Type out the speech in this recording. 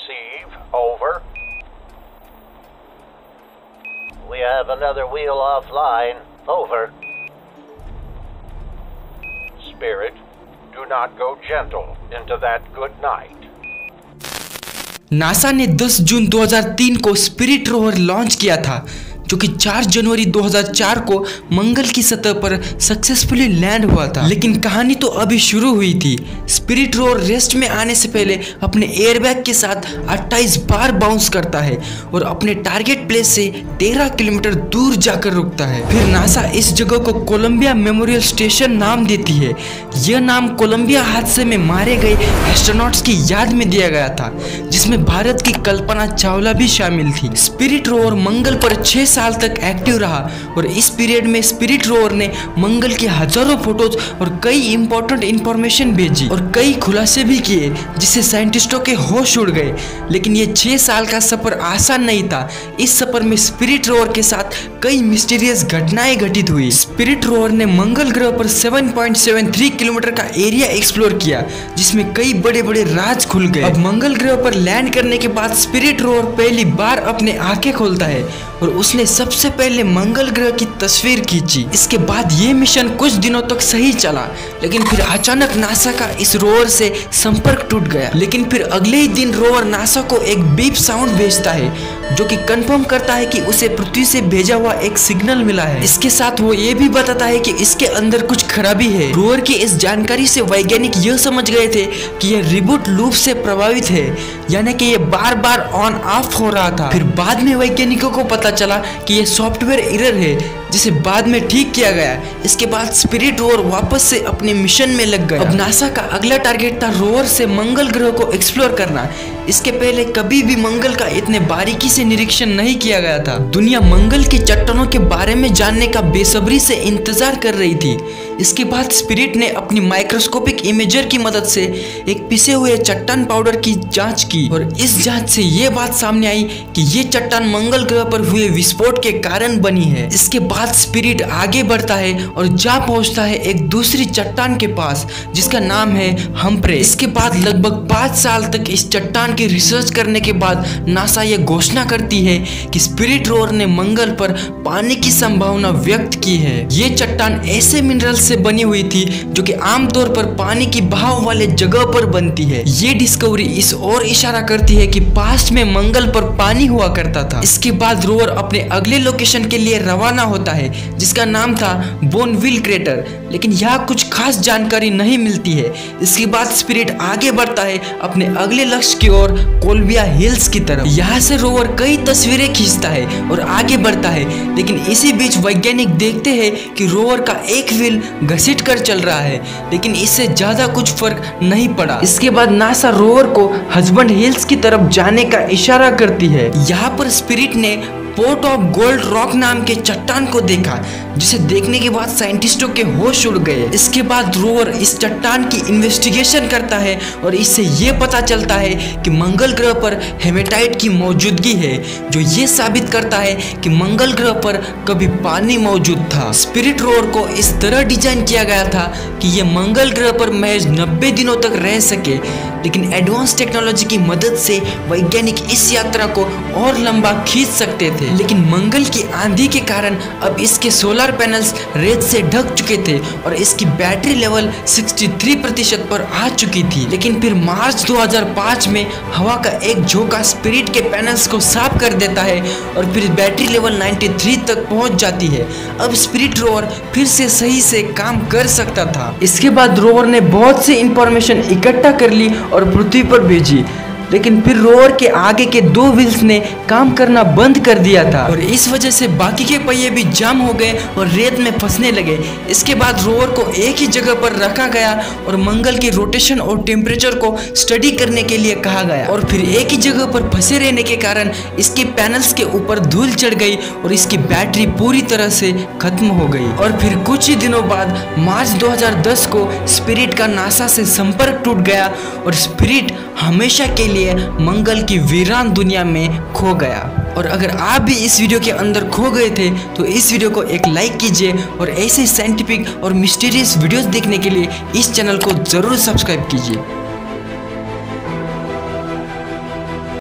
receive. Over. We have another wheel offline. Over. Spirit, do not go gentle into that good night. NASA ने 10 जून 2003 को spirit rover launch किया था, जो कि 4 जनवरी 2004 को मंगल की सतह पर सक्सेसफुली लैंड हुआ था। लेकिन कहानी तो अभी शुरू हुई थी। स्पिरिट रोवर रेस्ट में आने से पहले अपने एयरबैग के साथ 28 बार बाउंस करता है और अपने टारगेट प्लेस से 13 किलोमीटर दूर जाकर रुकता है। फिर नासा इस जगह को कोलंबिया मेमोरियल स्टेशन नाम देती है। यह नाम कोलंबिया हादसे में मारे गए एस्ट्रोनॉट्स की याद में दिया गया था, जिसमें भारत की कल्पना चावला भी शामिल थी। स्पिरिट रोवर मंगल पर 6 साल तक एक्टिव रहा और इस पीरियड में स्पिरिट रोवर ने मंगल के हजारों फोटोज और कई इंपॉर्टेंट इंफॉर्मेशन भेजी और कई खुलासे भी किए, जिससे साइंटिस्टों के होश उड़ गए। लेकिन ये 6 साल का सफर आसान नहीं था। इस सफर में स्पिरिट रोवर के साथ कई मिस्टीरियस घटनाएं घटित हुई। स्पिरिट रोवर ने मंगल ग्रह पर 7.73 किलोमीटर का एरिया एक्सप्लोर किया, जिसमें कई बड़े बड़े राज खुल गए। अब मंगल ग्रह पर लैंड करने के बाद स्पिरिट रोवर पहली बार अपने आंखें खोलता है और उसने सबसे पहले मंगल ग्रह की तस्वीर खींची। इसके बाद ये मिशन कुछ दिनों तक सही चला, लेकिन फिर अचानक नासा का इस रोवर से संपर्क टूट गया। लेकिन फिर अगले ही दिन रोवर नासा को एक बीप साउंड भेजता है, जो कि कंफर्म करता है कि उसे पृथ्वी से भेजा हुआ एक सिग्नल मिला है। इसके साथ वो ये भी बताता है कि इसके अंदर कुछ खराबी है। रोवर की इस जानकारी से वैज्ञानिक यह समझ गए थे कि यह रिबूट लूप से प्रभावित है, यानी कि यह बार बार ऑन ऑफ हो रहा था। फिर बाद में वैज्ञानिकों को पता चला कि यह सॉफ्टवेयर एरर है, जिसे बाद में ठीक किया गया। इसके बाद स्पिरिट रोवर वापस से अपने मिशन में लग गया। अब नासा का अगला टारगेट था रोवर से मंगल ग्रह को एक्सप्लोर करना। इसके पहले कभी भी मंगल का इतने बारीकी से निरीक्षण नहीं किया गया था। दुनिया मंगल की चट्टानों के बारे में जानने का बेसब्री से इंतजार कर रही थी। इसके बाद स्पिरिट ने अपनी माइक्रोस्कोपिक इमेजर की मदद से एक पिसे हुए चट्टान पाउडर की जांच की और इस जांच से ये बात सामने आई कि ये चट्टान मंगल ग्रह पर हुए विस्फोट के कारण बनी है। इसके बाद स्पिरिट आगे बढ़ता है और जा पहुंचता है एक दूसरी चट्टान के पास, जिसका नाम है हम्फ्रे। इसके बाद लगभग 5 साल तक इस चट्टान की रिसर्च करने के बाद नासा ये घोषणा करती है कि स्पिरिट रोवर ने मंगल पर पानी की संभावना व्यक्त की है। ये चट्टान ऐसे मिनरल से बनी हुई थी जो कि आमतौर पर पानी की बहाव वाले जगह पर बनती है। ये डिस्कवरी इस ओर इशारा करती है कि पास्ट में मंगल पर पानी हुआ करता था। इसके बाद रोवर अपने अगले लोकेशन के लिए रवाना होता है, जिसका नाम था बोनविल क्रेटर, लेकिन यहाँ कुछ खास जानकारी नहीं मिलती है। इसके बाद स्पिरिट आगे बढ़ता है अपने अगले लक्ष्य की ओर, कोलंबिया हिल्स की तरफ। यहाँ से रोवर कई तस्वीरें खींचता है और आगे बढ़ता है, लेकिन इसी बीच वैज्ञानिक देखते हैं कि रोवर का एक व्हील घसीट कर चल रहा है, लेकिन इससे ज्यादा कुछ फर्क नहीं पड़ा। इसके बाद नासा रोवर को हस्बैंड हिल्स की तरफ जाने का इशारा करती है। यहाँ पर स्पिरिट ने पोर्ट ऑफ गोल्ड रॉक नाम के चट्टान को देखा, जिसे देखने के बाद साइंटिस्टों के होश उड़ गए। इसके बाद रोवर इस चट्टान की इन्वेस्टिगेशन करता है और इससे ये पता चलता है कि मंगल ग्रह पर हेमेटाइट की मौजूदगी है, जो ये साबित करता है कि मंगल ग्रह पर कभी पानी मौजूद था। स्पिरिट रोवर को इस तरह डिजाइन किया गया था कि ये मंगल ग्रह पर महज 90 दिनों तक रह सके, लेकिन एडवांस टेक्नोलॉजी की मदद से वैज्ञानिक इस यात्रा को और लंबा खींच सकते थे। लेकिन मंगल की आंधी के कारण अब इसके सोलर पैनल्स रेत से ढक चुके थे और इसकी बैटरी लेवल 63% पर आ चुकी थी। लेकिन फिर मार्च 2005 में हवा का एक झोंका स्पिरिट के पैनल्स को साफ कर देता है और फिर बैटरी लेवल 93 तक पहुंच जाती है। अब स्पिरिट रोवर फिर से सही से काम कर सकता था। इसके बाद रोवर ने बहुत सी इंफॉर्मेशन इकट्ठा कर ली और पृथ्वी पर भेजी, लेकिन फिर रोवर के आगे के 2 व्हील्स ने काम करना बंद कर दिया था और इस वजह से बाकी के पहिए भी जाम हो गए और रेत में फंसने लगे। इसके बाद रोवर को एक ही जगह पर रखा गया और मंगल की रोटेशन और टेम्परेचर को स्टडी करने के लिए कहा गया और फिर एक ही जगह पर फंसे रहने के कारण इसके पैनल्स के ऊपर धूल चढ़ गई और इसकी बैटरी पूरी तरह से खत्म हो गई। और फिर कुछ ही दिनों बाद मार्च 2010 को स्पिरिट का नासा से संपर्क टूट गया और स्पिरिट हमेशा के लिए मंगल की वीरान दुनिया में खो गया। और अगर आप भी इस वीडियो के अंदर खो गए थे तो इस वीडियो को एक लाइक कीजिए और ऐसे साइंटिफिक और मिस्टीरियस वीडियोस देखने के लिए इस चैनल को जरूर सब्सक्राइब कीजिए।